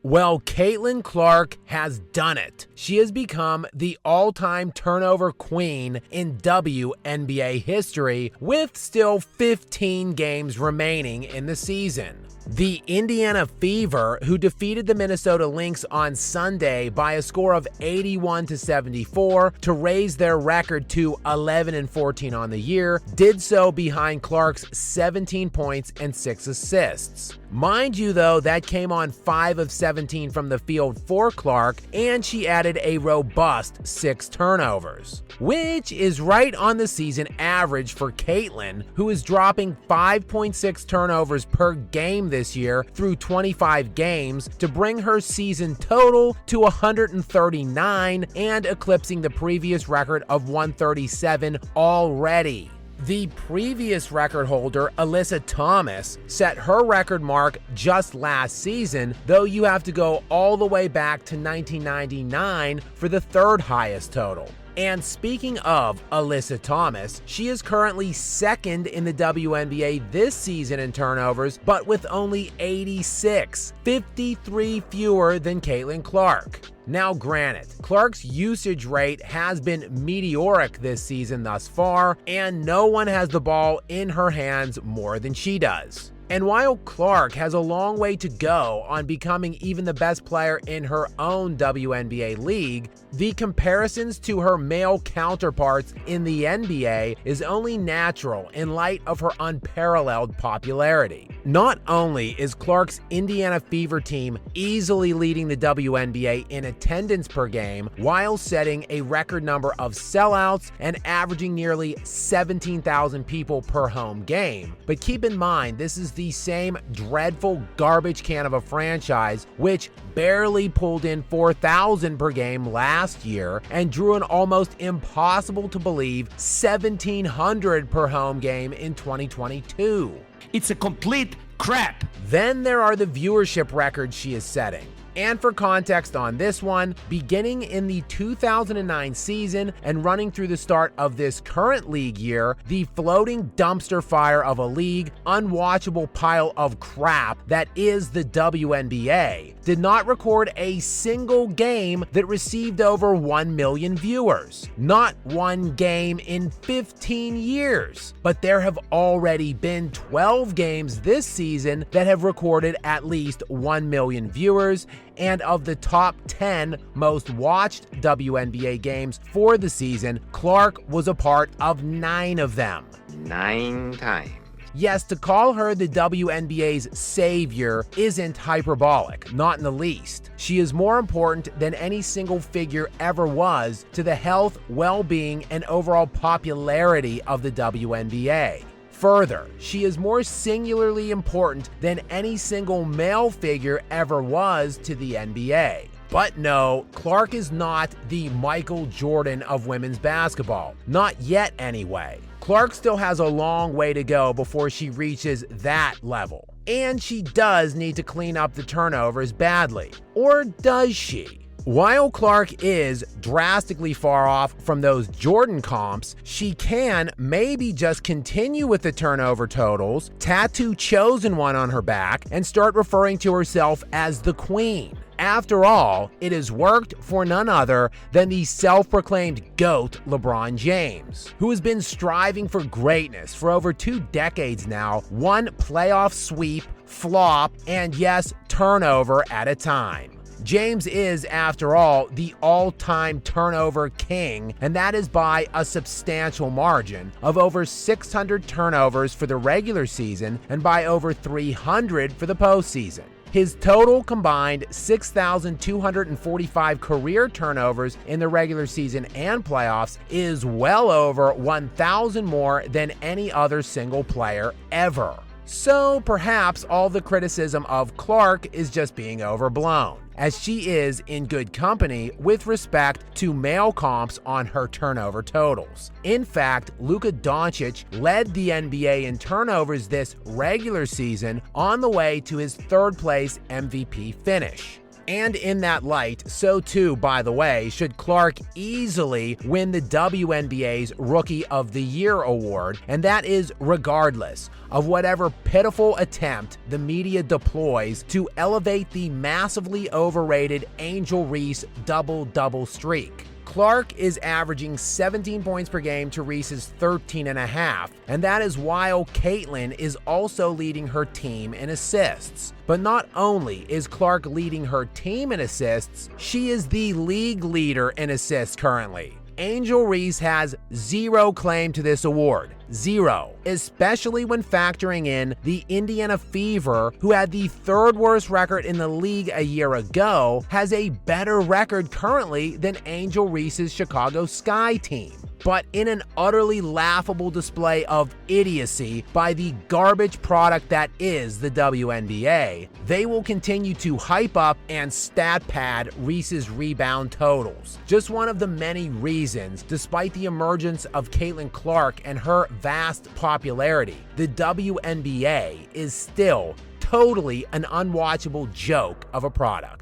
Well, Caitlin Clark has done it. She has become the all-time turnover queen in WNBA history with still 15 games remaining in the season. The Indiana Fever, who defeated the Minnesota Lynx on Sunday by a score of 81-74 to raise their record to 11-14 on the year, did so behind Clark's 17 points and 6 assists. Mind you, though, that came on 5 of 17 from the field for Clark, and she added a robust 6 turnovers, which is right on the season average for Caitlin, who is dropping 5.6 turnovers per game this year through 25 games to bring her season total to 139 and eclipsing the previous record of 137 already. The previous record holder, Alyssa Thomas, set her record mark just last season, though you have to go all the way back to 1999 for the third highest total. And speaking of Alyssa Thomas, she is currently second in the WNBA this season in turnovers, but with only 86, 53 fewer than Caitlin Clark. Now granted, Clark's usage rate has been meteoric this season thus far, and no one has the ball in her hands more than she does. And while Clark has a long way to go on becoming even the best player in her own WNBA league, the comparisons to her male counterparts in the NBA is only natural in light of her unparalleled popularity. Not only is Clark's Indiana Fever team easily leading the WNBA in attendance per game while setting a record number of sellouts and averaging nearly 17,000 people per home game, but keep in mind this is the same dreadful garbage can of a franchise which barely pulled in 4,000 per game last year and drew an almost impossible to believe 1,700 per home game in 2022. It's a complete crap. Then there are the viewership records she is setting. And for context on this one, beginning in the 2009 season and running through the start of this current league year, the floating dumpster fire of a league, unwatchable pile of crap that is the WNBA, did not record a single game that received over 1 million viewers. Not one game in 15 years. But there have already been 12 games this season that have recorded at least 1 million viewers, and of the top 10 most watched WNBA games for the season, Clark was a part of 9 of them. 9 times. Yes, to call her the WNBA's savior isn't hyperbolic, not in the least. She is more important than any single figure ever was to the health, well-being, and overall popularity of the WNBA. Further, she is more singularly important than any single male figure ever was to the NBA. But no, Clark is not the Michael Jordan of women's basketball. Not yet, anyway. Clark still has a long way to go before she reaches that level. And she does need to clean up the turnovers badly. Or does she? While Clark is drastically far off from those Jordan comps, she can maybe just continue with the turnover totals, tattoo chosen one on her back, and start referring to herself as the queen. After all, it has worked for none other than the self-proclaimed GOAT LeBron James, who has been striving for greatness for over 2 decades now, one playoff sweep, flop, and yes, turnover at a time. James is, after all, the all-time turnover king, and that is by a substantial margin of over 600 turnovers for the regular season and by over 300 for the postseason. His total combined 6,245 career turnovers in the regular season and playoffs is well over 1,000 more than any other single player ever. So perhaps all the criticism of Clark is just being overblown, as she is in good company with respect to male comps on her turnover totals. In fact, Luka Doncic led the NBA in turnovers this regular season on the way to his 3rd place MVP finish. And in that light, so too, by the way, should Clark easily win the WNBA's Rookie of the Year award, and that is regardless of whatever pitiful attempt the media deploys to elevate the massively overrated Angel Reese double-double streak. Clark is averaging 17 points per game to Reese's 13.5, and that is while Caitlin is also leading her team in assists. But not only is Clark leading her team in assists, she is the league leader in assists currently. Angel Reese has zero claim to this award. Zero. Especially when factoring in the Indiana Fever, who had the third worst record in the league a year ago, has a better record currently than Angel Reese's Chicago Sky team. But in an utterly laughable display of idiocy by the garbage product that is the WNBA, they will continue to hype up and stat pad Reese's rebound totals. Just one of the many reasons, despite the emergence of Caitlin Clark and her vast popularity, the WNBA is still totally an unwatchable joke of a product.